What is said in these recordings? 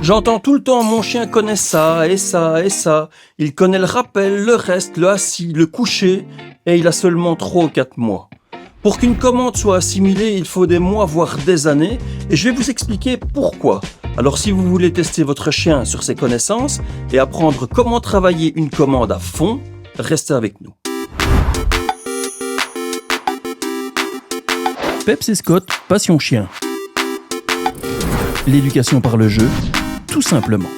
J'entends tout le temps, mon chien connaît ça et ça et ça. Il connaît le rappel, le reste, le assis, le coucher, et il a seulement 3 ou 4 mois. Pour qu'une commande soit assimilée, il faut des mois, voire des années, et je vais vous expliquer pourquoi. Alors si vous voulez tester votre chien sur ses connaissances et apprendre comment travailler une commande à fond, restez avec nous. Peps et Scott, passion chien. L'éducation par le jeu, tout simplement.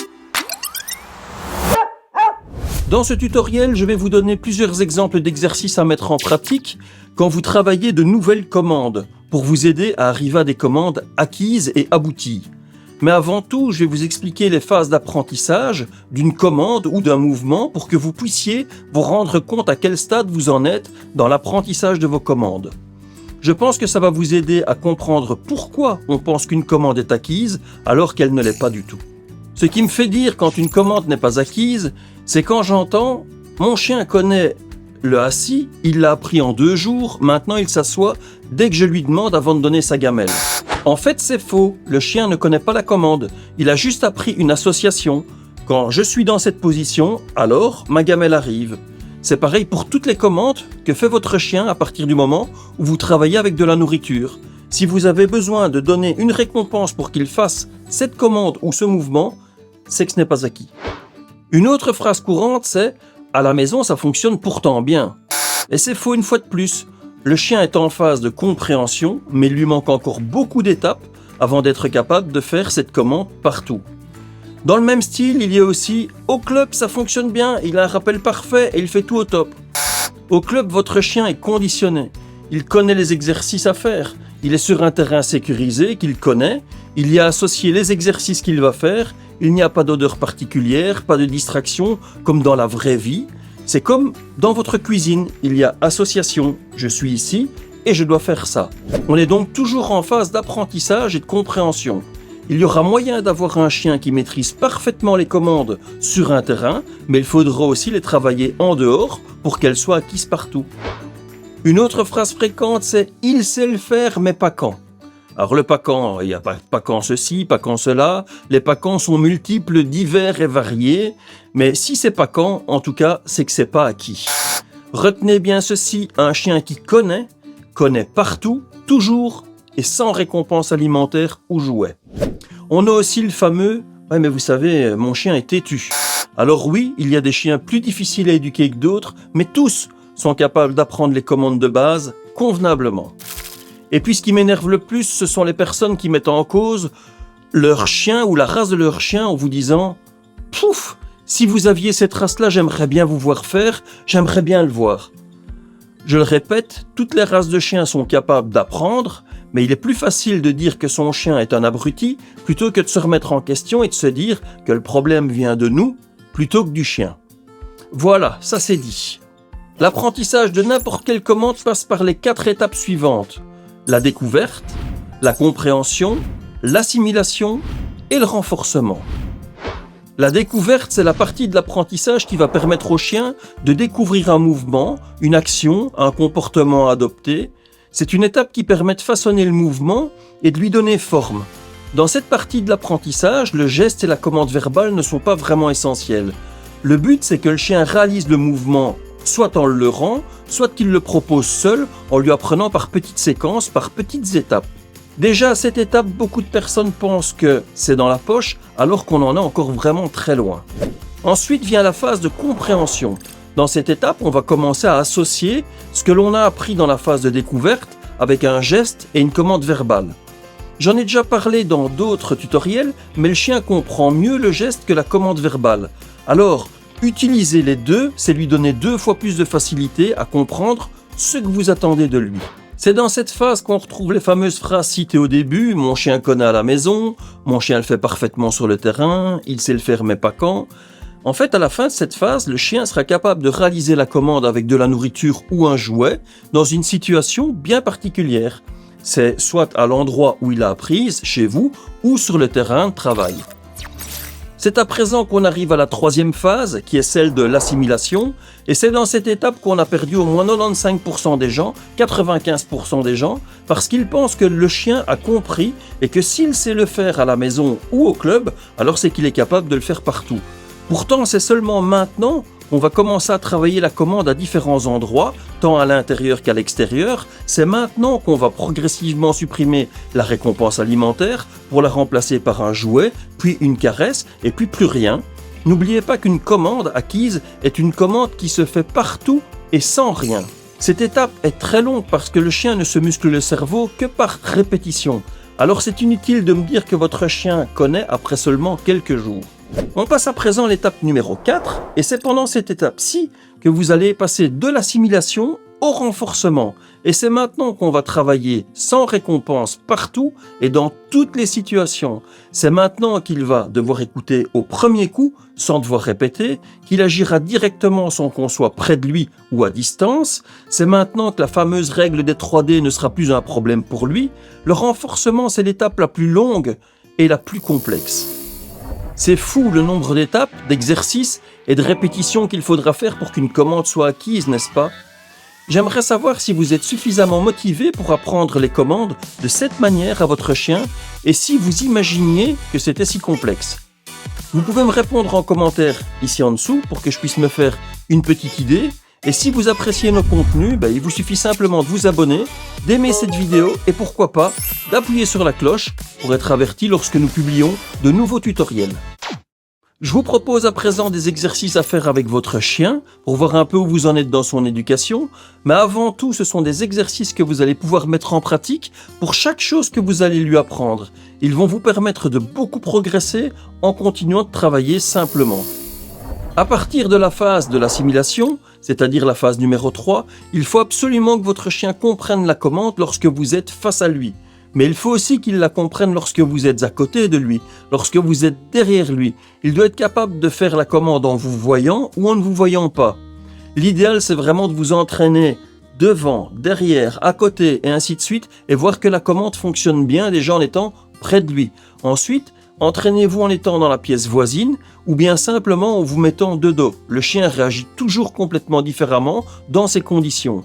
Dans ce tutoriel, je vais vous donner plusieurs exemples d'exercices à mettre en pratique quand vous travaillez de nouvelles commandes, pour vous aider à arriver à des commandes acquises et abouties. Mais avant tout, je vais vous expliquer les phases d'apprentissage d'une commande ou d'un mouvement pour que vous puissiez vous rendre compte à quel stade vous en êtes dans l'apprentissage de vos commandes. Je pense que ça va vous aider à comprendre pourquoi on pense qu'une commande est acquise alors qu'elle ne l'est pas du tout. Ce qui me fait dire quand une commande n'est pas acquise, c'est quand j'entends « Mon chien connaît le assis, il l'a appris en 2 jours, maintenant il s'assoit dès que je lui demande avant de donner sa gamelle. » En fait, c'est faux, le chien ne connaît pas la commande, il a juste appris une association. Quand je suis dans cette position, alors ma gamelle arrive. C'est pareil pour toutes les commandes que fait votre chien à partir du moment où vous travaillez avec de la nourriture. Si vous avez besoin de donner une récompense pour qu'il fasse cette commande ou ce mouvement, c'est que ce n'est pas acquis. Une autre phrase courante, c'est « à la maison, ça fonctionne pourtant bien ». Et c'est faux une fois de plus. Le chien est en phase de compréhension, mais il lui manque encore beaucoup d'étapes avant d'être capable de faire cette commande partout. Dans le même style, il y a aussi « au club, ça fonctionne bien, il a un rappel parfait et il fait tout au top ». Au club, votre chien est conditionné. Il connaît les exercices à faire. Il est sur un terrain sécurisé qu'il connaît. Il y a associé les exercices qu'il va faire. Il n'y a pas d'odeur particulière, pas de distraction comme dans la vraie vie. C'est comme dans votre cuisine. Il y a association. Je suis ici et je dois faire ça. On est donc toujours en phase d'apprentissage et de compréhension. Il y aura moyen d'avoir un chien qui maîtrise parfaitement les commandes sur un terrain, mais il faudra aussi les travailler en dehors pour qu'elles soient acquises partout. Une autre phrase fréquente, c'est « il sait le faire, mais pas quand ». Alors le pas quand, il n'y a pas quand ceci, pas quand cela. Les pas quand sont multiples, divers et variés, mais si c'est pas quand, en tout cas, c'est que c'est pas acquis. Retenez bien ceci, un chien qui connaît partout, toujours et sans récompense alimentaire ou jouet. On a aussi le fameux « ouais mais vous savez, mon chien est têtu ». Alors oui, il y a des chiens plus difficiles à éduquer que d'autres, mais tous sont capables d'apprendre les commandes de base convenablement. Et puis ce qui m'énerve le plus, ce sont les personnes qui mettent en cause leur chien ou la race de leur chien en vous disant « Pouf, si vous aviez cette race-là, j'aimerais bien vous voir faire, j'aimerais bien le voir ». Je le répète, toutes les races de chiens sont capables d'apprendre, mais il est plus facile de dire que son chien est un abruti plutôt que de se remettre en question et de se dire que le problème vient de nous plutôt que du chien. Voilà, ça c'est dit. L'apprentissage de n'importe quelle commande passe par les 4 étapes suivantes. La découverte, la compréhension, l'assimilation et le renforcement. La découverte, c'est la partie de l'apprentissage qui va permettre au chien de découvrir un mouvement, une action, un comportement adopté. C'est une étape qui permet de façonner le mouvement et de lui donner forme. Dans cette partie de l'apprentissage, le geste et la commande verbale ne sont pas vraiment essentiels. Le but, c'est que le chien réalise le mouvement soit en le leurrant, soit qu'il le propose seul en lui apprenant par petites séquences, par petites étapes. Déjà à cette étape, beaucoup de personnes pensent que c'est dans la poche alors qu'on en est encore vraiment très loin. Ensuite vient la phase de compréhension. Dans cette étape, on va commencer à associer ce que l'on a appris dans la phase de découverte avec un geste et une commande verbale. J'en ai déjà parlé dans d'autres tutoriels, mais le chien comprend mieux le geste que la commande verbale. Alors, utiliser les deux, c'est lui donner 2 fois plus de facilité à comprendre ce que vous attendez de lui. C'est dans cette phase qu'on retrouve les fameuses phrases citées au début, « Mon chien connaît à la maison »,« Mon chien le fait parfaitement sur le terrain »,« Il sait le faire mais pas quand ». En fait, à la fin de cette phase, le chien sera capable de réaliser la commande avec de la nourriture ou un jouet dans une situation bien particulière. C'est soit à l'endroit où il a apprise, chez vous, ou sur le terrain de travail. C'est à présent qu'on arrive à la troisième phase, qui est celle de l'assimilation, et c'est dans cette étape qu'on a perdu au moins 95% des gens, 95% des gens, parce qu'ils pensent que le chien a compris et que s'il sait le faire à la maison ou au club, alors c'est qu'il est capable de le faire partout. Pourtant, c'est seulement maintenant qu'on va commencer à travailler la commande à différents endroits, tant à l'intérieur qu'à l'extérieur. C'est maintenant qu'on va progressivement supprimer la récompense alimentaire pour la remplacer par un jouet, puis une caresse, et puis plus rien. N'oubliez pas qu'une commande acquise est une commande qui se fait partout et sans rien. Cette étape est très longue parce que le chien ne se muscle le cerveau que par répétition. Alors c'est inutile de me dire que votre chien connaît après seulement quelques jours. On passe à présent à l'étape numéro 4, et c'est pendant cette étape-ci que vous allez passer de l'assimilation au renforcement. Et c'est maintenant qu'on va travailler sans récompense partout et dans toutes les situations. C'est maintenant qu'il va devoir écouter au premier coup, sans devoir répéter, qu'il agira directement sans qu'on soit près de lui ou à distance. C'est maintenant que la fameuse règle des 3D ne sera plus un problème pour lui. Le renforcement, c'est l'étape la plus longue et la plus complexe. C'est fou le nombre d'étapes, d'exercices et de répétitions qu'il faudra faire pour qu'une commande soit acquise, n'est-ce pas? J'aimerais savoir si vous êtes suffisamment motivé pour apprendre les commandes de cette manière à votre chien et si vous imaginiez que c'était si complexe. Vous pouvez me répondre en commentaire ici en dessous pour que je puisse me faire une petite idée. Et si vous appréciez nos contenus, il vous suffit simplement de vous abonner, d'aimer cette vidéo et pourquoi pas d'appuyer sur la cloche pour être averti lorsque nous publions de nouveaux tutoriels. Je vous propose à présent des exercices à faire avec votre chien pour voir un peu où vous en êtes dans son éducation. Mais avant tout, ce sont des exercices que vous allez pouvoir mettre en pratique pour chaque chose que vous allez lui apprendre. Ils vont vous permettre de beaucoup progresser en continuant de travailler simplement. À partir de la phase de l'assimilation, c'est-à-dire la phase numéro 3, il faut absolument que votre chien comprenne la commande lorsque vous êtes face à lui. Mais il faut aussi qu'il la comprenne lorsque vous êtes à côté de lui, lorsque vous êtes derrière lui. Il doit être capable de faire la commande en vous voyant ou en ne vous voyant pas. L'idéal, c'est vraiment de vous entraîner devant, derrière, à côté et ainsi de suite et voir que la commande fonctionne bien déjà en étant près de lui. Ensuite, entraînez-vous en étant dans la pièce voisine ou bien simplement en vous mettant de dos. Le chien réagit toujours complètement différemment dans ces conditions.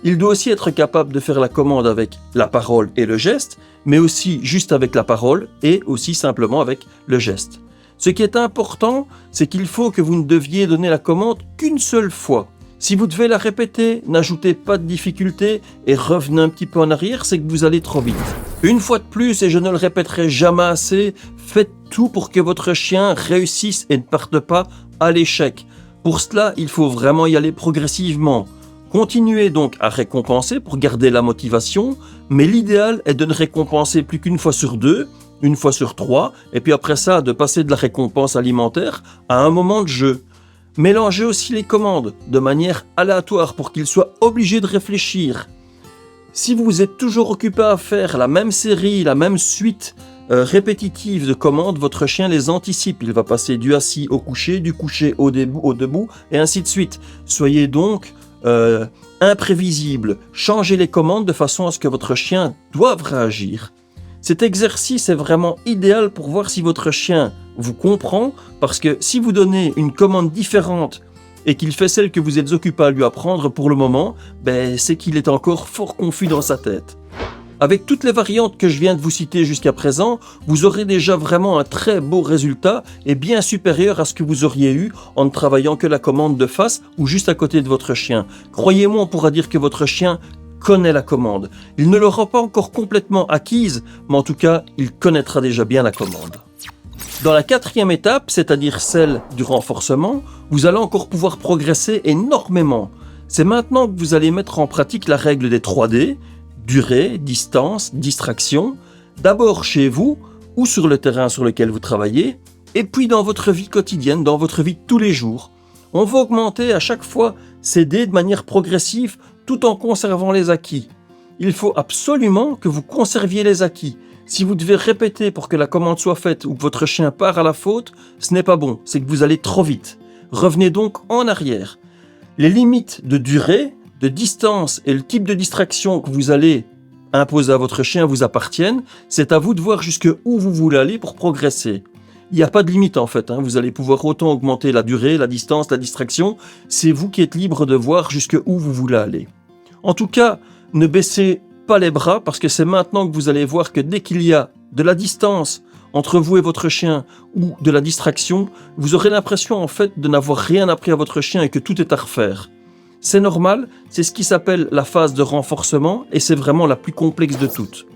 Il doit aussi être capable de faire la commande avec la parole et le geste, mais aussi juste avec la parole et aussi simplement avec le geste. Ce qui est important, c'est qu'il faut que vous ne deviez donner la commande qu'une seule fois. Si vous devez la répéter, n'ajoutez pas de difficulté et revenez un petit peu en arrière, c'est que vous allez trop vite. Une fois de plus, et je ne le répéterai jamais assez, faites tout pour que votre chien réussisse et ne parte pas à l'échec. Pour cela, il faut vraiment y aller progressivement. Continuez donc à récompenser pour garder la motivation, mais l'idéal est de ne récompenser plus qu'une fois sur 2, une fois sur 3, et puis après ça, de passer de la récompense alimentaire à un moment de jeu. Mélangez aussi les commandes de manière aléatoire pour qu'il soit obligé de réfléchir. Si vous êtes toujours occupé à faire la même série, la même suite répétitive de commandes, votre chien les anticipe. Il va passer du assis au couché, du couché au debout, et ainsi de suite. Soyez donc imprévisible. Changez les commandes de façon à ce que votre chien doive réagir. Cet exercice est vraiment idéal pour voir si votre chien vous comprend, parce que si vous donnez une commande différente et qu'il fait celle que vous êtes occupé à lui apprendre pour le moment, c'est qu'il est encore fort confus dans sa tête. Avec toutes les variantes que je viens de vous citer jusqu'à présent, vous aurez déjà vraiment un très beau résultat et bien supérieur à ce que vous auriez eu en ne travaillant que la commande de face ou juste à côté de votre chien. Croyez-moi, on pourra dire que votre chien connaît la commande. Il ne l'aura pas encore complètement acquise, mais en tout cas, il connaîtra déjà bien la commande. Dans la quatrième étape, c'est-à-dire celle du renforcement, vous allez encore pouvoir progresser énormément. C'est maintenant que vous allez mettre en pratique la règle des 3D, durée, distance, distraction, d'abord chez vous ou sur le terrain sur lequel vous travaillez, et puis dans votre vie quotidienne, dans votre vie de tous les jours. On va augmenter à chaque fois ces dés de manière progressive tout en conservant les acquis. Il faut absolument que vous conserviez les acquis. Si vous devez répéter pour que la commande soit faite ou que votre chien part à la faute, ce n'est pas bon, c'est que vous allez trop vite. Revenez donc en arrière. Les limites de durée, de distance et le type de distraction que vous allez imposer à votre chien vous appartiennent. C'est à vous de voir jusqu'où vous voulez aller pour progresser. Il n'y a pas de limite en fait, hein. Vous allez pouvoir autant augmenter la durée, la distance, la distraction. C'est vous qui êtes libre de voir jusqu'où vous voulez aller. En tout cas, ne baissez pas les bras parce que c'est maintenant que vous allez voir que dès qu'il y a de la distance entre vous et votre chien ou de la distraction, vous aurez l'impression en fait de n'avoir rien appris à votre chien et que tout est à refaire. C'est normal, c'est ce qui s'appelle la phase de renforcement et c'est vraiment la plus complexe de toutes.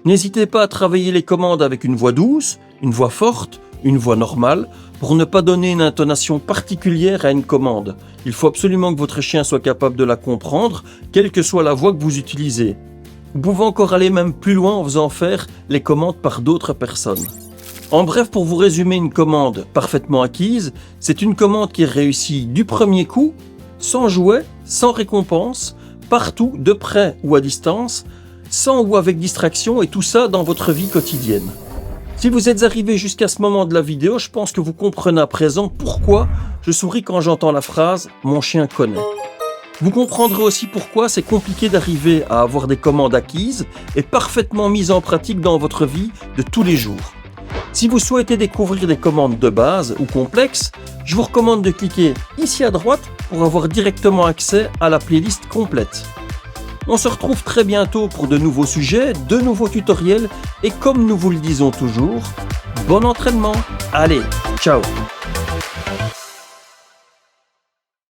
N'hésitez pas à travailler les commandes avec une voix douce, une voix forte, une voix normale, pour ne pas donner une intonation particulière à une commande. Il faut absolument que votre chien soit capable de la comprendre, quelle que soit la voix que vous utilisez. Vous pouvez encore aller même plus loin en faisant faire les commandes par d'autres personnes. En bref, pour vous résumer une commande parfaitement acquise, c'est une commande qui est réussie du premier coup, sans jouet, sans récompense, partout, de près ou à distance, sans ou avec distraction et tout ça dans votre vie quotidienne. Si vous êtes arrivé jusqu'à ce moment de la vidéo, je pense que vous comprenez à présent pourquoi je souris quand j'entends la phrase « mon chien connaît ». Vous comprendrez aussi pourquoi c'est compliqué d'arriver à avoir des commandes acquises et parfaitement mises en pratique dans votre vie de tous les jours. Si vous souhaitez découvrir des commandes de base ou complexes, je vous recommande de cliquer ici à droite pour avoir directement accès à la playlist complète. On se retrouve très bientôt pour de nouveaux sujets, de nouveaux tutoriels et comme nous vous le disons toujours, bon entraînement. Allez, ciao.